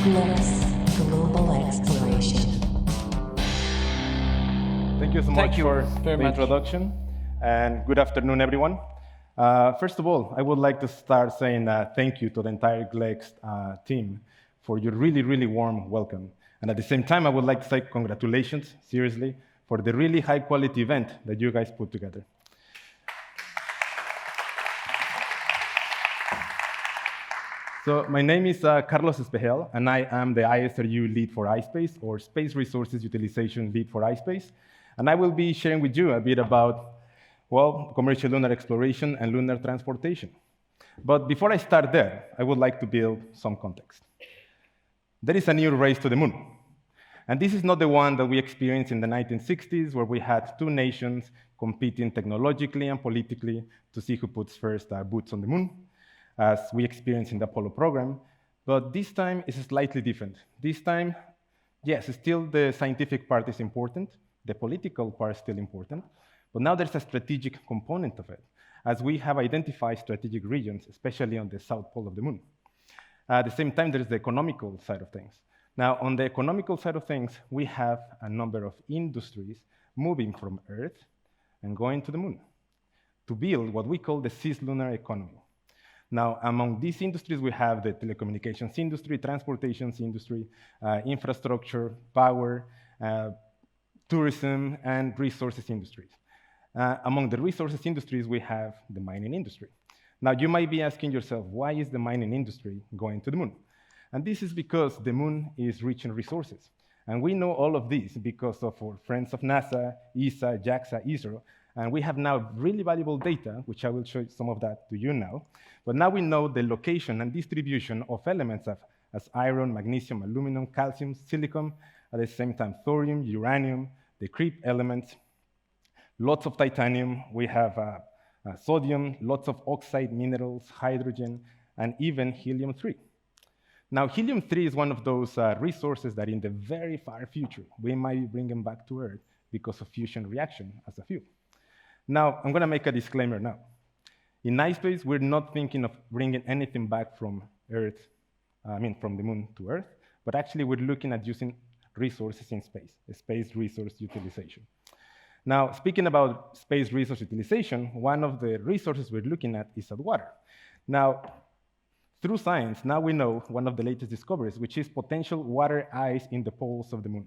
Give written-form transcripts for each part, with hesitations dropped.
GLEX Global Exploration. Thank you so much for the introduction, and good afternoon, everyone. First of all, I would like to start saying thank you to the entire GLEX team for your really, really warm welcome. And at the same time, I would like to say congratulations, seriously, for the really high-quality event that you guys put together. So my name is Carlos Espejel, and I am the ISRU lead for iSpace, or Space Resources Utilization lead for iSpace. And I will be sharing with you a bit about, well, commercial lunar exploration and lunar transportation. But before I start there, I would like to build some context. There is a new race to the moon. And this is not the one that we experienced in the 1960s, where we had two nations competing technologically and politically to see who puts first boots on the moon, as we experienced in the Apollo program. But this time is slightly different. This time, yes, still the scientific part is important, the political part is still important, but now there's a strategic component of it, as we have identified strategic regions, especially on the south pole of the moon. At the same time, there's the economical side of things. Now, on the economical side of things, we have a number of industries moving from Earth and going to the moon to build what we call the Cislunar economy. Now, among these industries, we have the telecommunications industry, transportation industry, infrastructure, power, tourism, and resources industries. Among the resources industries, we have the mining industry. Now, you might be asking yourself, why is the mining industry going to the moon? And this is because the moon is rich in resources. And we know all of this because of our friends of NASA, ESA, JAXA, ISRO, and we have now really valuable data, which I will show some of that to you now. But now we know the location and distribution of elements as iron, magnesium, aluminum, calcium, silicon, at the same time thorium, uranium, the creep elements, lots of titanium. We have sodium, lots of oxide minerals, hydrogen, and even helium-3. Now, helium-3 is one of those resources that in the very far future, we might bring them back to Earth because of fusion reaction as a fuel. Now, I'm going to make a disclaimer now. In iSpace, we're not thinking of bringing anything back from Earth, from the moon to Earth, but actually we're looking at using resources in space resource utilization. Now, speaking about space resource utilization, one of the resources we're looking at is water. Now, through science, now we know one of the latest discoveries, which is potential water ice in the poles of the moon.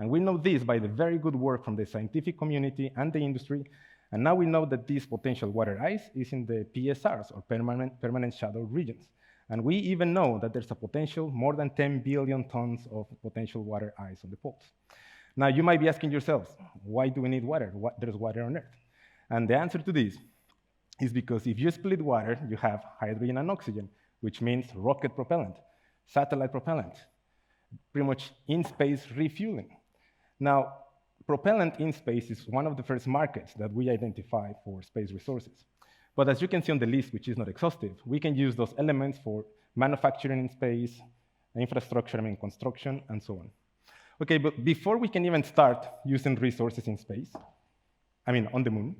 And we know this by the very good work from the scientific community and the industry. And now we know that this potential water ice is in the PSRs, or permanent shadow regions. And we even know that there's a potential more than 10 billion tons of potential water ice on the poles. Now, you might be asking yourselves, why do we need water? There's water on Earth. And the answer to this is because if you split water, you have hydrogen and oxygen, which means rocket propellant, satellite propellant, pretty much in-space refueling. Now, propellant in space is one of the first markets that we identify for space resources. But as you can see on the list, which is not exhaustive, we can use those elements for manufacturing in space, infrastructure, construction, and so on. Okay, but before we can even start using resources in space, on the moon,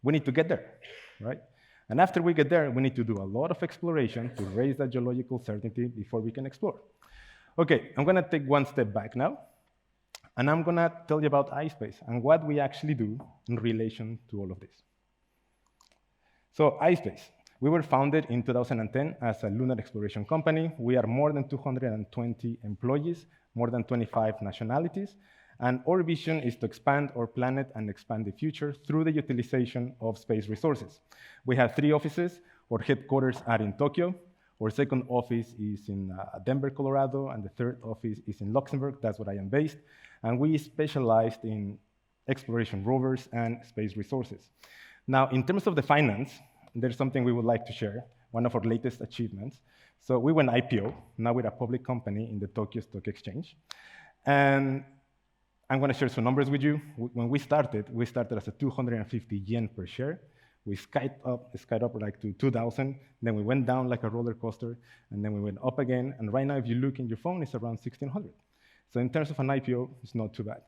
we need to get there, right? And after we get there, we need to do a lot of exploration to raise that geological certainty before we can explore. Okay, I'm gonna take one step back now, and I'm gonna tell you about iSpace and what we actually do in relation to all of this. So iSpace, we were founded in 2010 as a lunar exploration company. We are more than 220 employees, more than 25 nationalities, and our vision is to expand our planet and expand the future through the utilization of space resources. We have 3 offices. Our headquarters are in Tokyo. Our second office is in Denver, Colorado, and the third office is in Luxembourg. That's where I am based. And we specialized in exploration rovers and space resources. Now, in terms of the finance, there's something we would like to share, one of our latest achievements. So we went IPO. Now we're a public company in the Tokyo Stock Exchange. And I'm going to share some numbers with you. When we started as a 250 yen per share. We skied up like to 2,000. Then we went down like a roller coaster, and then we went up again. And right now, if you look in your phone, it's around 1,600. So in terms of an IPO, it's not too bad.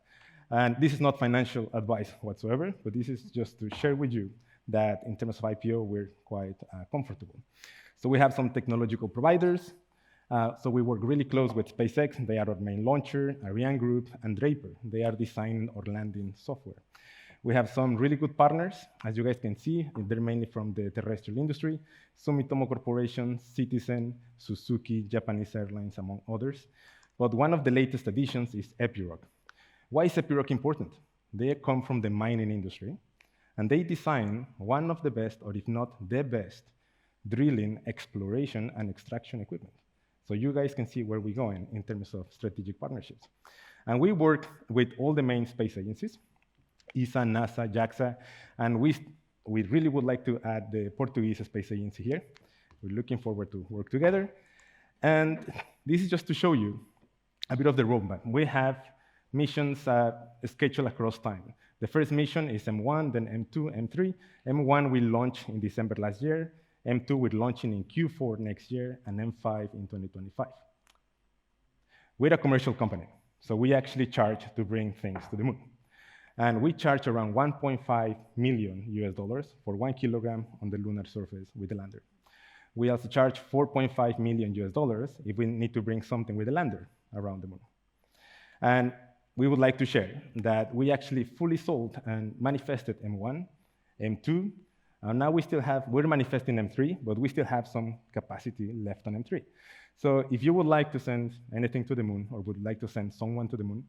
And this is not financial advice whatsoever, but this is just to share with you that in terms of IPO, we're quite comfortable. So we have some technological providers. So we work really close with SpaceX. They are our main launcher, Ariane Group, and Draper. They are designing or landing software. We have some really good partners. As you guys can see, they're mainly from the terrestrial industry, Sumitomo Corporation, Citizen, Suzuki, Japanese Airlines, among others. But one of the latest additions is Epiroc. Why is Epiroc important? They come from the mining industry, and they design one of the best, or if not the best, drilling, exploration, and extraction equipment. So you guys can see where we're going in terms of strategic partnerships. And we work with all the main space agencies, ESA, NASA, JAXA, and we really would like to add the Portuguese space agency here. We're looking forward to work together. And this is just to show you a bit of the roadmap. We have missions scheduled across time. The first mission is M1, then M2, M3. M1 will launch in December last year. M2 will launching in Q4 next year, and M5 in 2025. We're a commercial company, so we actually charge to bring things to the moon. And we charge around $1.5 million US for 1 kilogram on the lunar surface with the lander. We also charge $4.5 million US if we need to bring something with the lander around the moon. And we would like to share that we actually fully sold and manifested M1, M2, and now we're manifesting M3, but we still have some capacity left on M3. So if you would like to send anything to the moon or would like to send someone to the moon,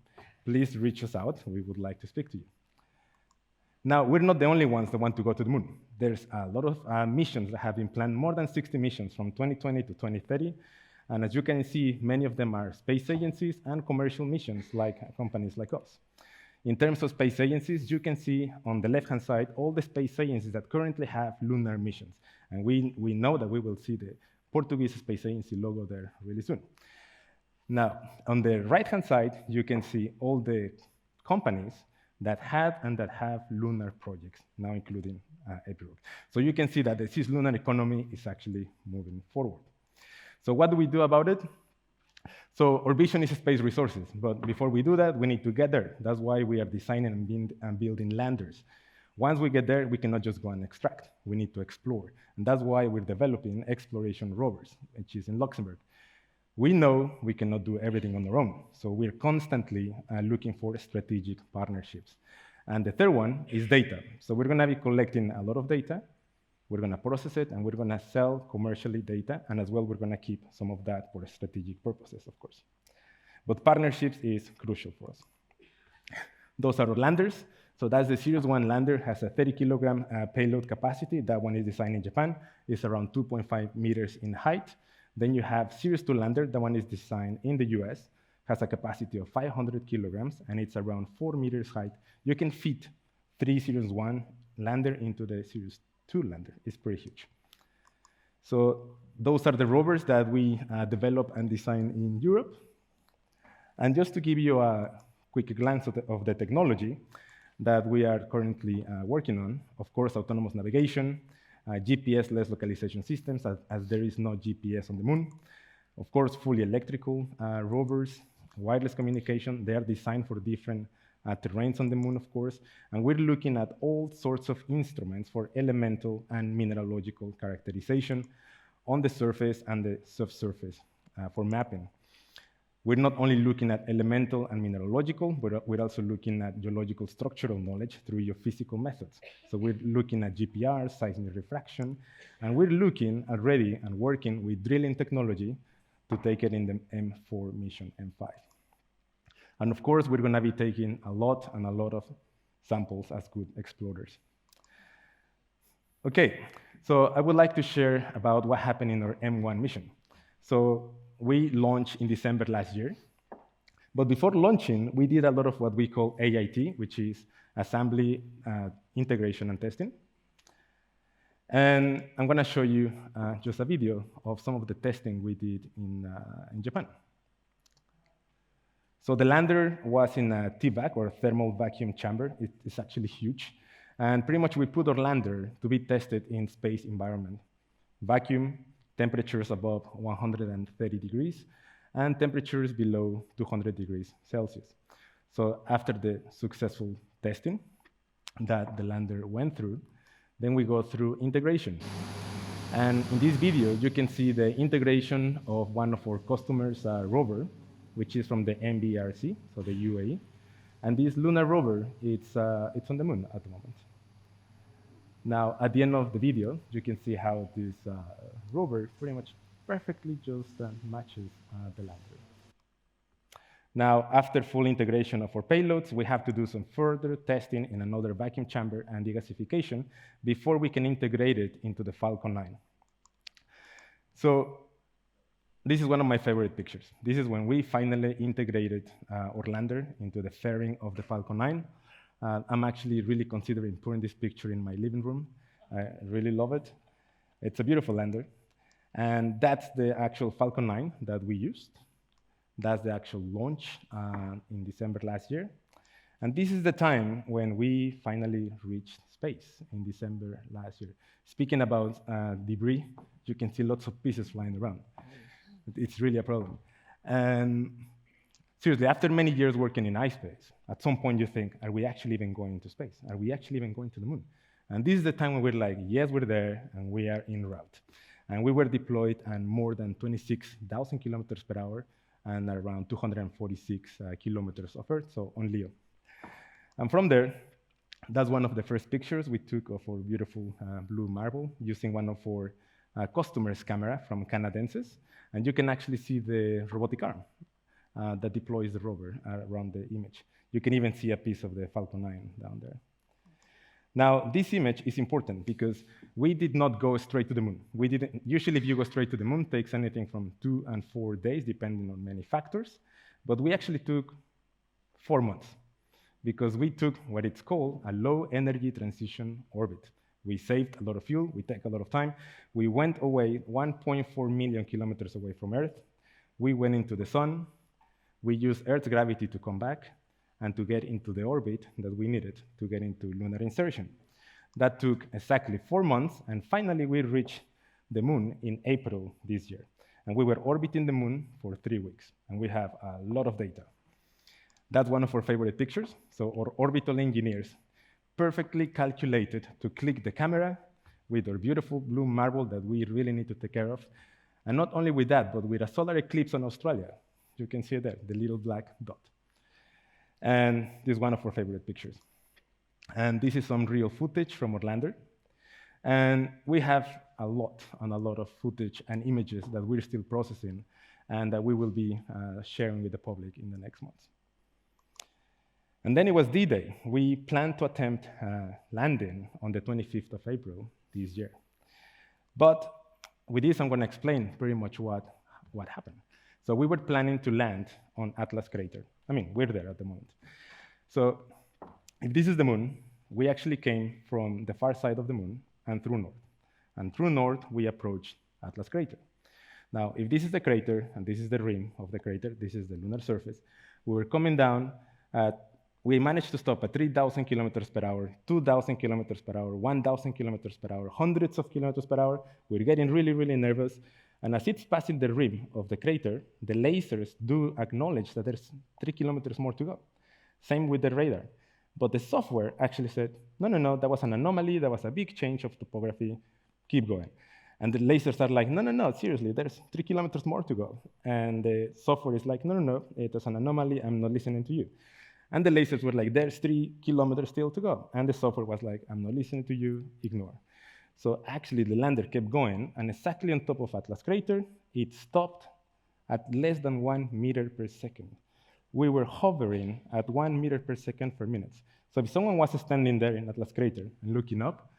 please reach us out. We would like to speak to you. Now, we're not the only ones that want to go to the moon. There's a lot of missions that have been planned, more than 60 missions from 2020 to 2030. And as you can see, many of them are space agencies and commercial missions like companies like us. In terms of space agencies, you can see on the left-hand side all the space agencies that currently have lunar missions. And we know that we will see the Portuguese Space Agency logo there really soon. Now, on the right-hand side, you can see all the companies that had and that have lunar projects, now including Epiroc. So you can see that the Cislunar economy is actually moving forward. So what do we do about it? So our vision is space resources, but before we do that, we need to get there. That's why we are designing and building landers. Once we get there, we cannot just go and extract. We need to explore. And that's why we're developing exploration rovers, which is in Luxembourg. We know we cannot do everything on our own, so we're constantly looking for strategic partnerships. And the third one is data. So we're gonna be collecting a lot of data, we're gonna process it, and we're gonna sell commercially data, and as well, we're gonna keep some of that for strategic purposes, of course. But partnerships is crucial for us. Those are our landers. So that's the Sirius 1 lander, has a 30-kilogram payload capacity. That one is designed in Japan. It's around 2.5 meters in height. Then you have Sirius 2 lander. That one is designed in the US, has a capacity of 500 kilograms, and it's around 4 meters height. You can fit 3 Sirius 1 lander into the Sirius 2 lander. It's pretty huge. So those are the rovers that we develop and design in Europe. And just to give you a quick glance of the technology that we are currently working on, of course, autonomous navigation, GPS-less localization systems, as there is no GPS on the moon. Of course, fully electrical rovers, wireless communication. They are designed for different terrains on the moon, of course. And we're looking at all sorts of instruments for elemental and mineralogical characterization on the surface and the subsurface for mapping. We're not only looking at elemental and mineralogical, but we're also looking at geological structural knowledge through geophysical methods. So we're looking at GPR, seismic refraction, and we're looking already and working with drilling technology to take it in the M4 mission, M5. And of course, we're gonna be taking a lot of samples as good explorers. Okay, so I would like to share about what happened in our M1 mission. So we launched in December last year. But before launching, we did a lot of what we call AIT, which is assembly, integration, and testing. And I'm gonna show you just a video of some of the testing we did in Japan. So the lander was in a TVAC, or thermal vacuum chamber. It's actually huge. And pretty much we put our lander to be tested in space environment. Vacuum, temperatures above 130 degrees, and temperatures below 200 degrees Celsius. So after the successful testing that the lander went through, then we go through integration. And in this video, you can see the integration of one of our customers' rover, which is from the MBRC, so the UAE. And this lunar rover, it's on the moon at the moment. Now, at the end of the video, you can see how this rover pretty much perfectly just matches the lander. Now, after full integration of our payloads, we have to do some further testing in another vacuum chamber and degasification before we can integrate it into the Falcon 9. So this is one of my favorite pictures. This is when we finally integrated our lander into the fairing of the Falcon 9. I'm actually really considering putting this picture in my living room. I really love it. It's a beautiful lander. And that's the actual Falcon 9 that we used. That's the actual launch in December last year. And this is the time when we finally reached space in December last year. Speaking about debris, you can see lots of pieces flying around. It's really a problem. And seriously, after many years working in iSpace, at some point you think, are we actually even going to space? Are we actually even going to the moon? And this is the time when we're like, yes, we're there, and we are en route. And we were deployed at more than 26,000 kilometers per hour and around 246 kilometers of Earth, so on LEO. And from there, that's one of the first pictures we took of our beautiful blue marble using one of our customers' camera from Canadenses. And you can actually see the robotic arm that deploys the rover around the image. You can even see a piece of the Falcon 9 down there. Now, this image is important because we did not go straight to the moon. We didn't. Usually, if you go straight to the moon, it takes anything from 2 and 4 days, depending on many factors. But we actually took 4 months because we took what it's called a low energy transition orbit. We saved a lot of fuel, we take a lot of time. We went away 1.4 million kilometers away from Earth. We went into the sun. We used Earth's gravity to come back and to get into the orbit that we needed to get into lunar insertion. That took exactly 4 months, and finally we reached the moon in April this year. And we were orbiting the moon for 3 weeks, and we have a lot of data. That's one of our favorite pictures. So our orbital engineers perfectly calculated to click the camera with our beautiful blue marble that we really need to take care of. And not only with that, but with a solar eclipse on Australia. You can see there, the little black dot. And this is one of our favorite pictures. And this is some real footage from our lander. And we have a lot of footage and images that we're still processing and that we will be sharing with the public in the next months. And then it was D-Day. We planned to attempt landing on the 25th of April this year. But with this, I'm going to explain pretty much what happened. So we were planning to land on Atlas Crater. I mean, we're there at the moment. So if this is the moon, we actually came from the far side of the moon and through north. And through north, we approached Atlas Crater. Now, if this is the crater and this is the rim of the crater, this is the lunar surface, we were coming down at, we managed to stop at 3,000 kilometers per hour, 2,000 kilometers per hour, 1,000 kilometers per hour, hundreds of kilometers per hour. We're getting really, really nervous. And as it's passing the rim of the crater, the lasers do acknowledge that there's 3 kilometers more to go. Same with the radar. But the software actually said, no, that was an anomaly, that was a big change of topography, keep going. And the lasers are like, no, seriously, there's 3 kilometers more to go. And the software is like, no, it was an anomaly, I'm not listening to you. And the lasers were like, there's 3 kilometers still to go. And the software was like, I'm not listening to you, ignore. So actually, the lander kept going, and exactly on top of Atlas Crater, it stopped at less than 1 meter per second. We were hovering at 1 meter per second for minutes. So if someone was standing there in Atlas Crater and looking up,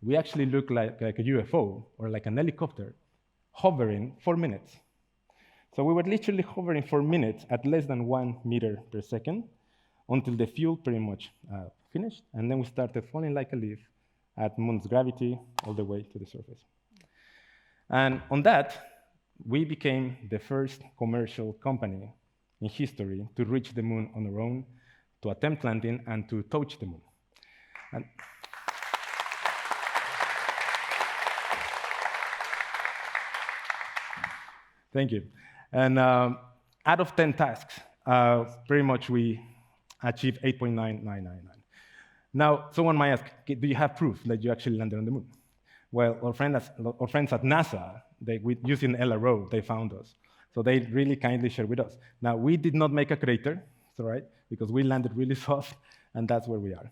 we actually looked like a UFO or like an helicopter hovering for minutes. So we were literally hovering for minutes at less than 1 meter per second until the fuel pretty much finished, and then we started falling like a leaf at moon's gravity all the way to the surface. And on that, we became the first commercial company in history to reach the moon on our own, to attempt landing, and to touch the moon. And thank you. And out of 10 tasks, pretty much we achieved 8.9999. Now, someone might ask, do you have proof that you actually landed on the moon? Well, our friends at NASA, using LRO, they found us. So they really kindly shared with us. Now, we did not make a crater, so right, because we landed really soft, and that's where we are.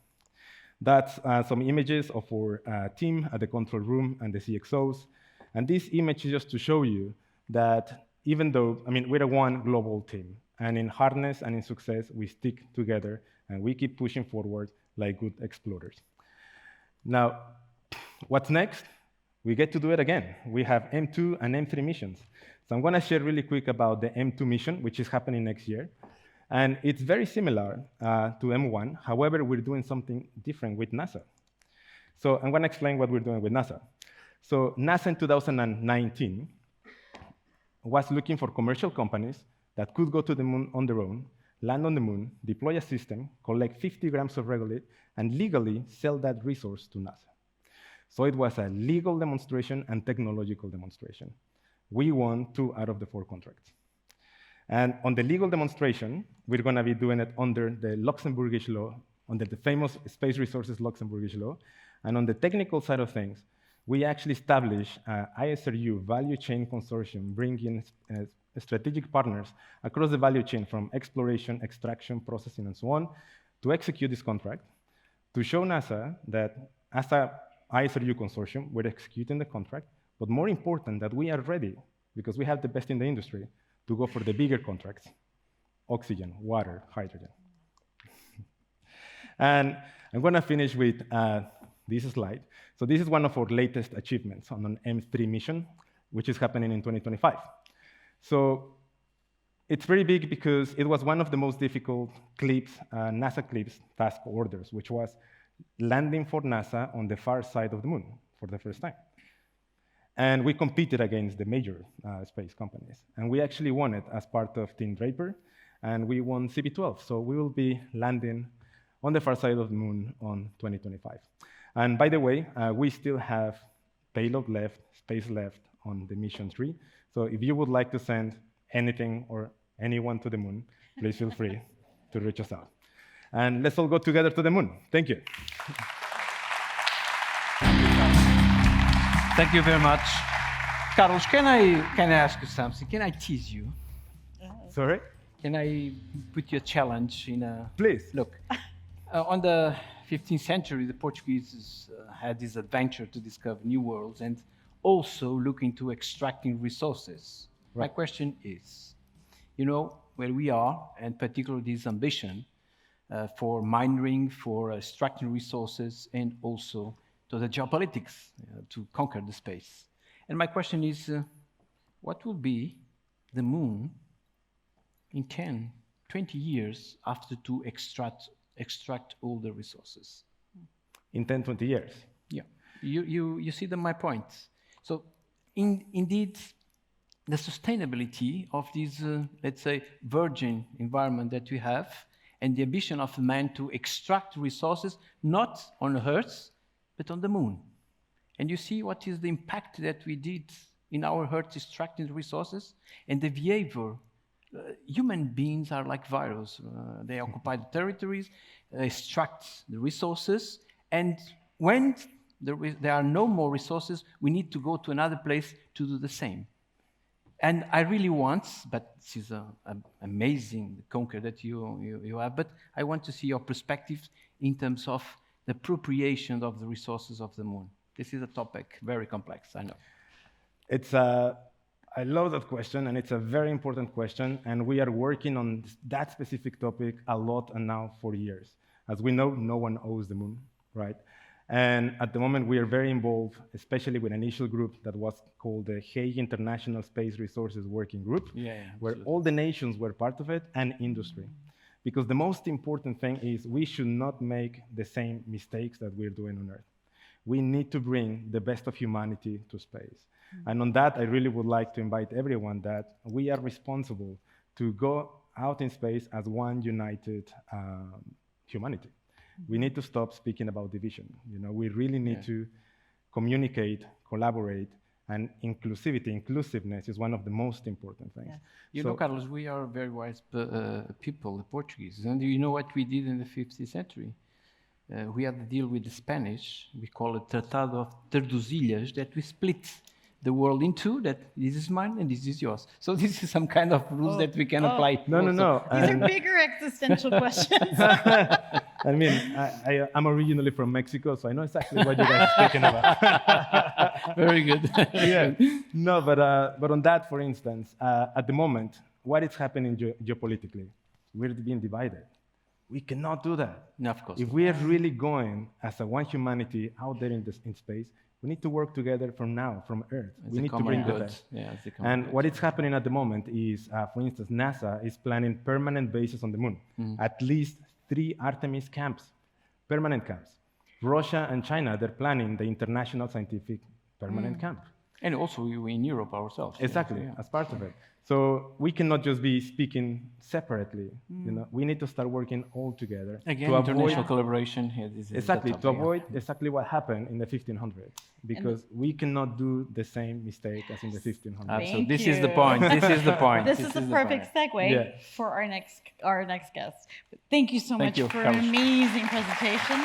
That's some images of our team at the control room and the CXOs. And this image is just to show you that even though, we're a one global team, and in hardness and in success, we stick together and we keep pushing forward like good explorers. Now, what's next? We get to do it again. We have M2 and M3 missions. So I'm going to share really quick about the M2 mission, which is happening next year. And it's very similar to M1. However, we're doing something different with NASA. So I'm going to explain what we're doing with NASA. So NASA in 2019 was looking for commercial companies that could go to the moon on their own, land on the moon, deploy a system, collect 50 grams of regolith, and legally sell that resource to NASA. So it was a legal demonstration and technological demonstration. We won 2 out of the 4 contracts. And on the legal demonstration, we're going to be doing it under the Luxembourgish law, under the famous Space Resources Luxembourgish law. And on the technical side of things, we actually established an ISRU value chain consortium, bringing strategic partners across the value chain from exploration, extraction, processing, and so on, to execute this contract, to show NASA that as a ISRU consortium, we're executing the contract, but more important, that we are ready, because we have the best in the industry, to go for the bigger contracts: oxygen, water, hydrogen. And I'm going to finish with this slide. So this is one of our latest achievements on an M3 mission, which is happening in 2025. So it's very big because it was one of the most difficult CLIPS, NASA CLIPS task orders, which was landing for NASA on the far side of the moon for the first time. And we competed against the major space companies. And we actually won it as part of Team Draper, and we won CB12. So we will be landing on the far side of the moon on 2025. And by the way, we still have payload left, space left on the mission 3. So if you would like to send anything or anyone to the moon, please feel free to reach us out. And let's all go together to the moon. Thank you. Thank you very much. Carlos, can I ask you something? Can I tease you? Sorry? Can I put you a challenge in a... Please. Look, on the 15th century, the Portuguese had this adventure to discover new worlds and also look into extracting resources. Right. My question is, you know, where we are, and particularly this ambition for mining, for extracting resources, and also to the geopolitics to conquer the space. And my question is, what will be the moon in 10, 20 years after to extract all the resources? In 10, 20 years. Yeah, you see my point. So indeed, the sustainability of this, let's say, virgin environment that we have, and the ambition of man to extract resources, not on Earth, but on the moon. And you see what is the impact that we did in our Earth extracting the resources, and the behavior. Human beings are like virus. They occupy the territories, extract the resources, and when there are no more resources, we need to go to another place to do the same. And I really want, but this is an amazing conquer that you have, but I want to see your perspective in terms of the appropriation of the resources of the moon. This is a topic, very complex, I know. I love that question, and it's a very important question, and we are working on that specific topic a lot and now for years. As we know, no one owns the moon, right? And at the moment, we are very involved, especially with an initial group that was called the Hague International Space Resources Working Group, where all the nations were part of it, and industry. Because the most important thing is we should not make the same mistakes that we're doing on Earth. We need to bring the best of humanity to space. And on that, I really would like to invite everyone that we are responsible to go out in space as one united humanity. We need to stop speaking about division. You know, we really need to communicate, collaborate, and inclusiveness is one of the most important things. Yeah. You know, Carlos, we are very wise people, the Portuguese. And you know what we did in the 15th century? we had to deal with the Spanish. We call it Tratado of Tordesillas, that we split the world in two, that this is mine and this is yours. So this is some kind of rules that we can apply. No, no, no. These are bigger existential questions. I mean, I'm originally from Mexico, so I know exactly what you guys are speaking about. Very good. Yeah. No, but on that, for instance, at the moment, what is happening geopolitically? We're being divided. We cannot do that. No, of course. If we are really going as a one humanity out there in space, we need to work together from now, from Earth. It's we a need to common bring the good. best. Yeah, it's a common And good. what is happening at the moment is, for instance, NASA is planning permanent bases on the moon. At least 3 Artemis camps, permanent camps. Russia and China, they're planning the International Scientific Permanent Camp. And also we in Europe ourselves. yeah, Exactly, yeah. as part of it. So we cannot just be speaking separately. You know, we need to start working all together Again, to international collaboration here. This is the exactly topic, to yeah. avoid exactly what happened in the 1500s, because we cannot do the same mistake as in the 1500s. Absolutely. Thank This is the you. point. This is the point. This is the perfect segue Yeah. for our next guest. Thank you so Thank much you, for Carlos. an amazing presentation.